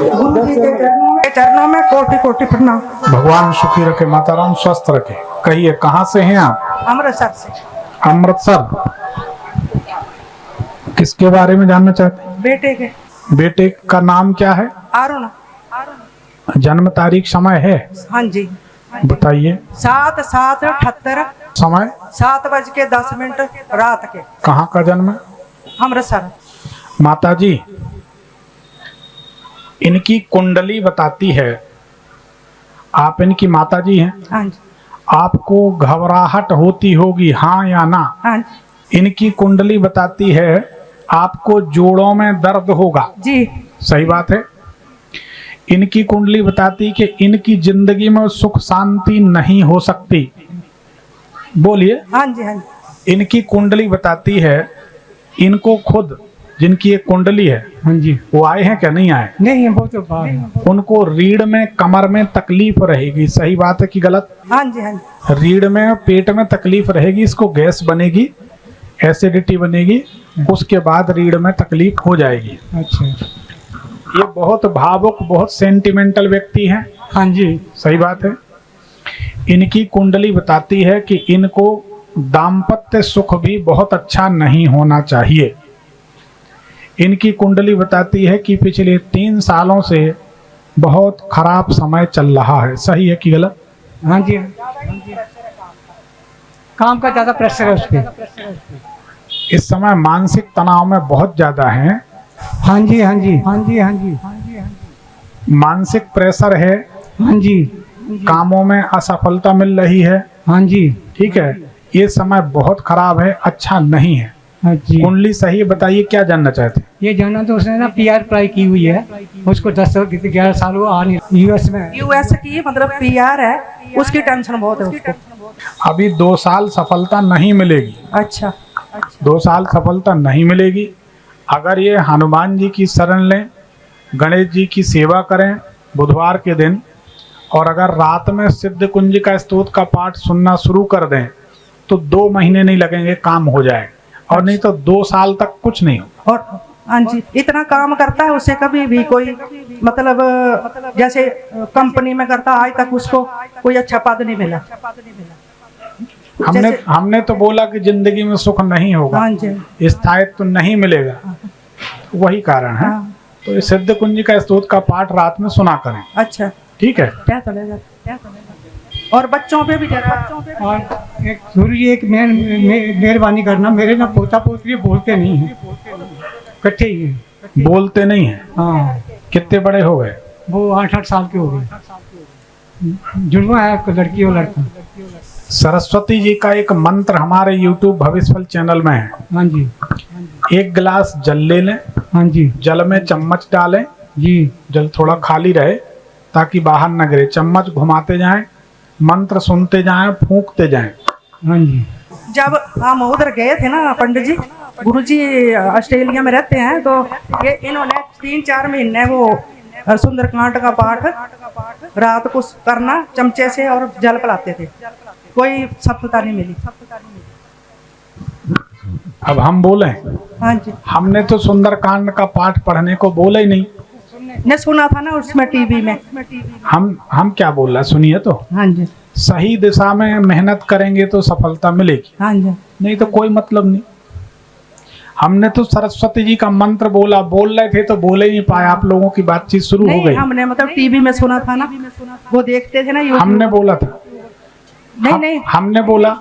गुरु जी के चरणों में कोटि कोटि प्रणाम। भगवान सुखी रखे, माता राम स्वस्थ रखे। कहिए, कहाँ से हैं आप? अमृतसर से। अमृतसर। किसके बारे में जानना चाहते हैं? बेटे के। बेटे का नाम क्या है? अरुण। जन्म तारीख समय है? हाँ जी बताइए। 7/7/78। समय? 7:10 रात के। कहाँ का जन्म? अमृतसर। माता जी, इनकी कुंडली बताती है, आप इनकी माता जी हैं, हाँ जी। आपको घबराहट होती होगी, हाँ या ना? हाँ जी। इनकी कुंडली बताती है आपको जोड़ों में दर्द होगा। जी सही बात है। इनकी कुंडली बताती कि इनकी जिंदगी में सुख शांति नहीं हो सकती। बोलिए। हाँ जी। हाँ जी। इनकी कुंडली बताती है, इनको खुद जिनकी एक कुंडली है, हाँ जी, वो आए हैं क्या? नहीं आए? नहीं वो तो बात है। उनको रीढ़ में कमर में तकलीफ रहेगी। सही बात है कि गलत? हाँ जी। हाँ जी। रीढ़ में पेट में तकलीफ रहेगी, इसको गैस बनेगी, एसिडिटी बनेगी, उसके बाद रीढ़ में तकलीफ हो जाएगी। अच्छा। ये बहुत भावुक, बहुत सेंटिमेंटल व्यक्ति हैं। हाँ जी। सही बात है। इनकी कुंडली बताती है कि इनको दाम्पत्य सुख भी बहुत अच्छा नहीं होना चाहिए। इनकी कुंडली बताती है कि पिछले 3 सालों से बहुत खराब समय चल रहा है। सही है कि गलत? हाँ जी। काम का ज्यादा प्रेशर है उस पर। इस समय मानसिक तनाव में बहुत ज्यादा हैं। हाँ जी। हाँ जी। हाँ जी। हाँ जी। हाँ जी। मानसिक प्रेशर है, हाँ जी। कामों में असफलता मिल रही है। हाँ जी। ठीक है, ये समय बहुत खराब है, अच्छा नहीं है। हाँ जी। कुंडली सही है। बताइए क्या जानना चाहते हैं? ये जानना तो उसने ना PR अप्लाई की हुई है, उसको 10-11 साल वो आ नहीं, US में। US की मतलब PR है, उसकी टेंशन बहुत है उसको। अभी 2 साल सफलता नहीं मिलेगी। अच्छा। 2 साल सफलता नहीं मिलेगी। अगर ये हनुमान जी की शरण लें, गणेश जी की सेवा करें बुधवार के दिन, और अगर रात में सिद्ध कुंज का स्तोत्र का पाठ सुनना शुरू कर दें तो 2 महीने नहीं लगेंगे, काम हो जाएगा। और नहीं तो 2 साल तक कुछ नहीं हो। और हाँ जी, इतना काम करता है, उससे कभी भी कोई मतलब जैसे कंपनी में करता, आज तक उसको कोई अच्छा पद नहीं मिला। हमने तो बोला कि जिंदगी में सुख नहीं होगा, हाँ जी, स्थायित्व तो नहीं मिलेगा, वही कारण है। हाँ। तो ये सिद्ध कुंज का स्तोत्र का पाठ रात में सुना करें। अच्छा, ठीक है। क्या चलेगा। और बच्चों पे भी जरा। और एक गुरु जी, एक मेहरबानी करना, मेरे ना पोता पोती बोलते नहीं है, इकट्ठे ही है। बोलते नहीं है? हाँ। कितने बड़े हो गए? वो 8-8 साल के हो गए। जुड़वा है, एक लड़की और लड़का। सरस्वती जी का एक मंत्र हमारे YouTube भविष्यफल चैनल में है। हाँ जी। 1 गिलास जल ले लें, हाँ जी। जल में चम्मच डालें, जी। जल थोड़ा खाली रहे ताकि बाहर न गिरे, चम्मच घुमाते जाएं, मंत्र सुनते जाएं, फूंकते जाएं। हाँ जी। जब हम उधर गए थे ना पंडित जी, गुरु जी ऑस्ट्रेलिया में रहते हैं, तो ये इन्होंने 3-4 महीने वो सुंदरकांड का पाठ रात को करना चमचे से, और जल पिलाते थे, कोई सफलता नहीं मिली। अब हम बोले? हाँ जी। हमने तो सुंदरकांड का पाठ पढ़ने को बोला ही नहीं। ने सुना था ना उसमें टीवी में। हम क्या बोल रहे, सुनिए तो। हाँ जी। सही दिशा में मेहनत करेंगे तो सफलता मिलेगी, हाँ जी। नहीं तो कोई मतलब नहीं। हमने तो सरस्वती जी का मंत्र बोला, बोल रहे थे तो बोले ही नहीं पाए, आप लोगों की बातचीत शुरू हो गई। हमने मतलब टीवी में सुना था ना, वो देखते थे ना। हमने बोला था? नहीं, हमने बोला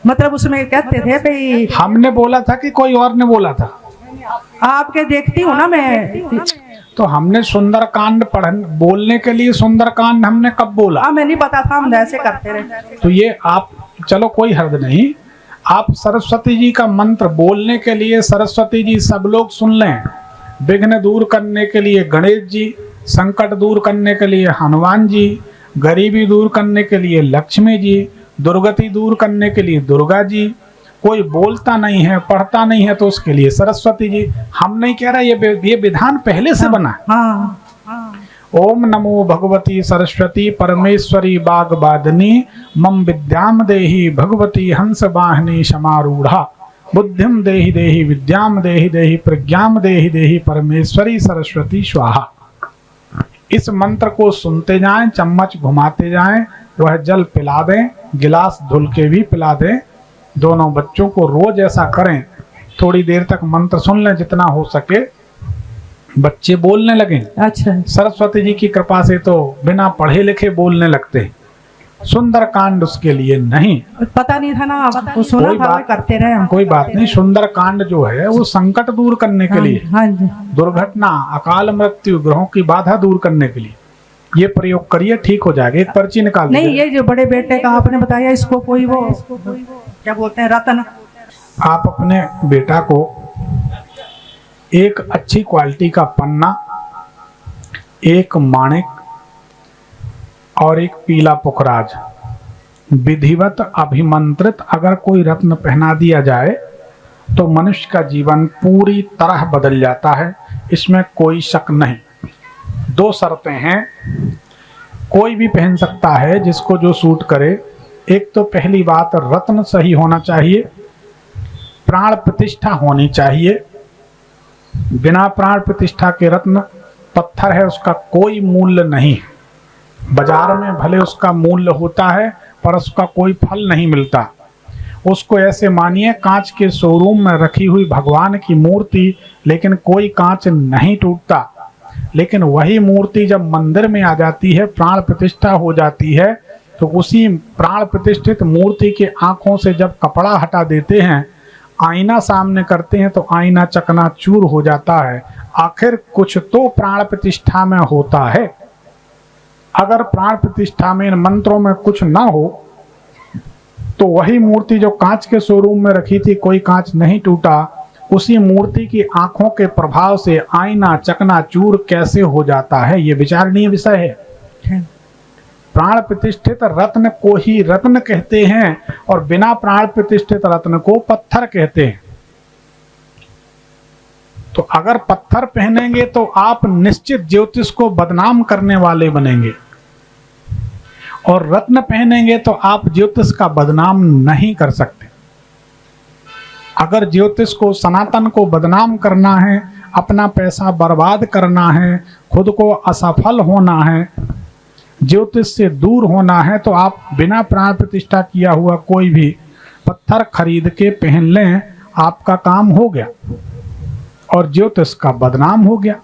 मतलब उसमें कहते थे भाई। हमने बोला था कि कोई और ने बोला था? आपके देखती हूँ ना मैं। तो हमने सुंदरकांड बोलने के लिए सुंदरकांड हमने कब बोला? हमें नहीं पता था, हम ऐसे करते रहे। तो ये आप, चलो कोई हर्ज नहीं, आप सरस्वती जी का मंत्र बोलने के लिए सरस्वती जी सब लोग सुन लें, विघ्न दूर करने के लिए गणेश जी, संकट दूर करने के लिए हनुमान जी, गरीबी दूर करने के लिए लक्ष्मी जी, दुर्गति दूर करने के लिए दुर्गा जी। कोई बोलता नहीं है, पढ़ता नहीं है, तो उसके लिए सरस्वती जी। हम नहीं कह रहा, ये विधान पहले से बना है। हाँ। ओम नमो भगवती सरस्वती परमेश्वरी बागबादनी मम विद्याम देहि भगवती हंस वाहिनी समारूढ़ा बुद्धिम देहि देहि विद्याम देहि देहि प्रज्ञाम देहि देहि परमेश्वरी सरस्वती स्वाहा। इस मंत्र को सुनते जाएं, चम्मच घुमाते जाएं, वह जल पिला दें, गिलास धुल के भी पिला दें। दोनों बच्चों को रोज ऐसा करें। थोड़ी देर तक मंत्र सुन लें, जितना हो सके बच्चे बोलने लगें। अच्छा, सरस्वती जी की कृपा से तो बिना पढ़े लिखे बोलने लगते हैं। सुंदर कांड उसके लिए नहीं, पता नहीं था ना, तो सुना कोई था, बात करते रहे हम। कोई बात नहीं। सुंदर कांड जो है वो संकट दूर करने के लिए, हाँ जी, दुर्घटना, अकाल मृत्यु, ग्रहों की बाधा दूर करने के लिए ये प्रयोग करिए, ठीक हो जाएगा। एक पर्ची निकाल नहीं, दीजिए। ये जो बड़े बेटे का आपने बताया, इसको कोई वो क्या बोलते हैं, रतन। आप अपने बेटा को एक अच्छी क्वालिटी का पन्ना, एक माणिक और एक पीला पुखराज विधिवत अभिमंत्रित अगर कोई रत्न पहना दिया जाए तो मनुष्य का जीवन पूरी तरह बदल जाता है, इसमें कोई शक नहीं। 2 शर्तें हैं, कोई भी पहन सकता है जिसको जो सूट करे। एक तो पहली बात, रत्न सही होना चाहिए, प्राण प्रतिष्ठा होनी चाहिए। बिना प्राण प्रतिष्ठा के रत्न पत्थर है, उसका कोई मूल्य नहीं। बाजार में भले उसका मूल्य होता है पर उसका कोई फल नहीं मिलता। उसको ऐसे मानिए कांच के शोरूम में रखी हुई भगवान की मूर्ति, लेकिन कोई कांच नहीं टूटता। लेकिन वही मूर्ति जब मंदिर में आ जाती है, प्राण प्रतिष्ठा हो जाती है, तो उसी प्राण प्रतिष्ठित मूर्ति के आंखों से जब कपड़ा हटा देते हैं, आईना सामने करते हैं, तो आईना चकनाचूर हो जाता है। आखिर कुछ तो प्राण प्रतिष्ठा में होता है। अगर प्राण प्रतिष्ठा में इन मंत्रों में कुछ ना हो तो वही मूर्ति जो कांच के शोरूम में रखी थी, कोई कांच नहीं टूटा, उसी मूर्ति की आंखों के प्रभाव से आईना चकनाचूर कैसे हो जाता है, ये विचारणीय विषय है। प्राण प्रतिष्ठित रत्न को ही रत्न कहते हैं और बिना प्राण प्रतिष्ठित रत्न को पत्थर कहते हैं। तो अगर पत्थर पहनेंगे तो आप निश्चित ज्योतिष को बदनाम करने वाले बनेंगे, और रत्न पहनेंगे तो आप ज्योतिष का बदनाम नहीं कर सकते। अगर ज्योतिष को, सनातन को बदनाम करना है, अपना पैसा बर्बाद करना है, खुद को असफल होना है, ज्योतिष से दूर होना है, तो आप बिना प्राण प्रतिष्ठा किया हुआ कोई भी पत्थर खरीद के पहन लें, आपका काम हो गया और ज्योतिष का बदनाम हो गया।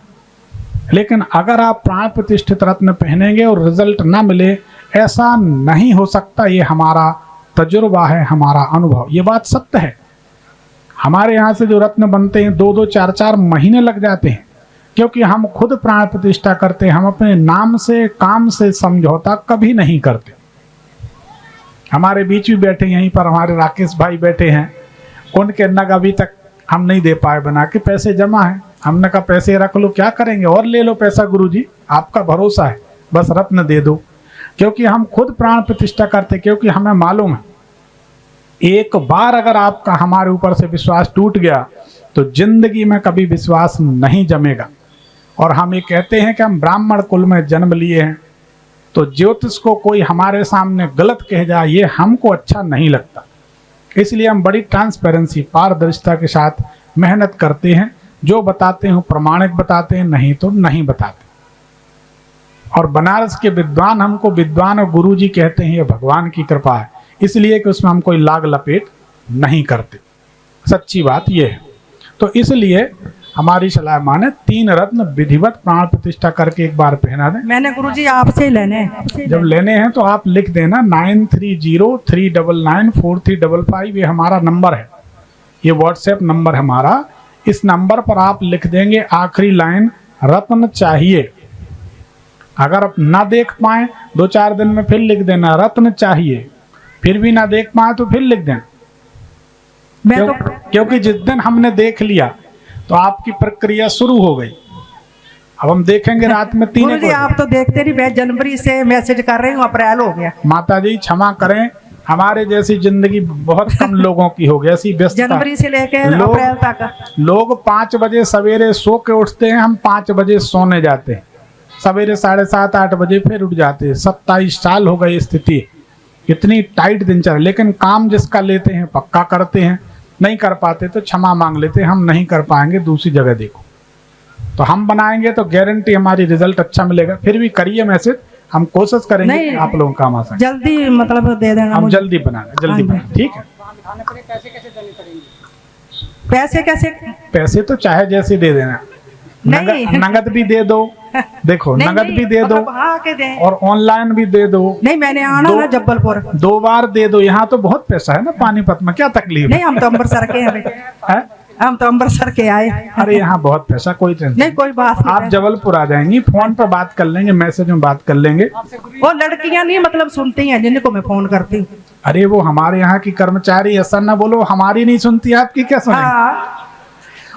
लेकिन अगर आप प्राण प्रतिष्ठित रत्न पहनेंगे और रिजल्ट ना मिले, ऐसा नहीं हो सकता। ये हमारा तजुर्बा है, हमारा अनुभव, ये बात सत्य है। हमारे यहाँ से जो रत्न बनते हैं 2-2, 4-4 महीने लग जाते हैं, क्योंकि हम खुद प्राण प्रतिष्ठा करते हैं। हम अपने नाम से, काम से समझौता कभी नहीं करते। हमारे बीच भी बैठे, यहीं पर हमारे राकेश भाई बैठे हैं, उनके नग अभी तक हम नहीं दे पाए बना के, पैसे जमा है। हमने कहा पैसे रख लो, क्या करेंगे, और ले लो पैसा गुरुजी, आपका भरोसा है, बस रत्न दे दो। क्योंकि हम खुद प्राण प्रतिष्ठा करते, क्योंकि हमें मालूम है एक बार अगर आपका हमारे ऊपर से विश्वास टूट गया तो जिंदगी में कभी विश्वास नहीं जमेगा। और हम ये कहते हैं कि हम ब्राह्मण कुल में जन्म लिए हैं, तो ज्योतिष को कोई हमारे सामने गलत कह जाए, ये हमको अच्छा नहीं लगता। इसलिए हम बड़ी ट्रांसपेरेंसी, पारदर्शिता के साथ मेहनत करते हैं। जो बताते हैं प्रमाणिक बताते हैं, नहीं तो नहीं बताते। और बनारस के विद्वान हमको विद्वान और गुरु जी कहते हैं, ये भगवान की कृपा है, इसलिए कि उसमें हम कोई लाग लपेट नहीं करते। सच्ची बात ये है। तो इसलिए हमारी सलाह माने 3 रत्न विधिवत प्राण प्रतिष्ठा करके एक बार पहना दें। मैंने गुरुजी आपसे ही लेने हैं। जब लेने हैं तो आप लिख देना 9303994355, ये हमारा नंबर है, ये व्हाट्सएप नंबर है हमारा। इस नंबर पर आप लिख देंगे आखिरी लाइन, रत्न चाहिए। अगर आप ना देख पाए 2-4 दिन में फिर लिख देना रत्न चाहिए, फिर भी ना देख पाए तो फिर लिख देना। क्योंकि जिस दिन हमने देख लिया तो आपकी प्रक्रिया शुरू हो गई। अब हम देखेंगे रात में 3 गुरुजी आप तो देखते नहीं, मैं जनवरी से मैसेज कर रही हूँ, अप्रैल हो गया। माता जी क्षमा करें, हमारे जैसी जिंदगी बहुत कम लोगों की हो गई, ऐसी व्यस्तता। जनवरी से लेके अप्रैल तक लोग 5 बजे सवेरे सो के उठते हैं, हम 5 बजे सोने जाते हैं, सवेरे 7:30-8 बजे फिर उठ जाते हैं। 27 साल हो गई स्थिति, इतनी टाइट दिनचर्या। लेकिन काम जिसका लेते हैं पक्का करते हैं, नहीं कर पाते तो क्षमा मांग लेते हैं, हम नहीं कर पाएंगे, दूसरी जगह देखो। तो हम बनाएंगे तो गारंटी हमारी रिजल्ट अच्छा मिलेगा। फिर भी करिए मैसेज, हम कोशिश करेंगे नहीं, कि आप लोगों का काम आ सके। जल्दी मतलब दे देना हम मुझे। जल्दी बनाएंगे, हाँ जल्दी जी। बनाएंगे, ठीक है। पैसे कैसे? पैसे तो चाहे जैसे दे देना, नहीं। नगद भी दे दो, देखो नहीं, नगद नहीं, भी दे दो मतलब हाँ के दें। और ऑनलाइन भी दे दो। नहीं, मैंने आना दो- ना जबलपुर। 2 बार दे दो, यहाँ तो बहुत पैसा है ना पानीपत में, क्या तकलीफ नहीं, हम तो अमृतसर के हैं बेटे। है? हम तो अमृतसर के आए। अरे यहाँ बहुत पैसा, कोई टेंशन नहीं, कोई बात आप नहीं। जबलपुर आ जाएंगी, फोन पर बात कर लेंगे, मैसेज में बात कर लेंगे। वो लड़कियां नहीं मतलब सुनती हैं जिनको मैं फोन करती हूँ। अरे वो हमारे यहाँ की कर्मचारी, ऐसा ना बोलो हमारी नहीं सुनती, आपकी क्या सुने? हाँ,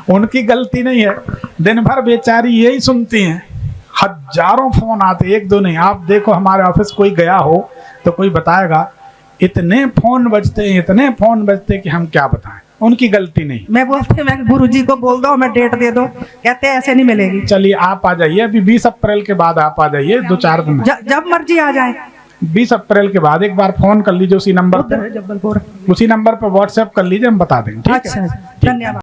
उनकी गलती नहीं है, दिन भर बेचारी यही सुनती हैं। हजारों फोन आते, एक दो नहीं। आप देखो हमारे ऑफिस कोई गया हो तो कोई बताएगा, इतने फोन बजते हैं, इतने फोन बजते हैं कि हम क्या बताएं। उनकी गलती नहीं। मैं बोलते मैं गुरुजी को बोल दो, मैं डेट दे दो, कहते हैं ऐसे नहीं मिलेगी। चलिए आप आ जाइए, अभी 20 अप्रैल के बाद आप आ जाइए, 2-4 दिन में। जब मर्जी आ जाए। 20 अप्रैल के बाद एक बार फोन कर लीजिए उसी नंबर उधर पर, है जबलपुर। उसी नंबर पर व्हाट्सएप कर लीजिए, हम बता देंगे, ठीक है? अच्छा, धन्यवाद।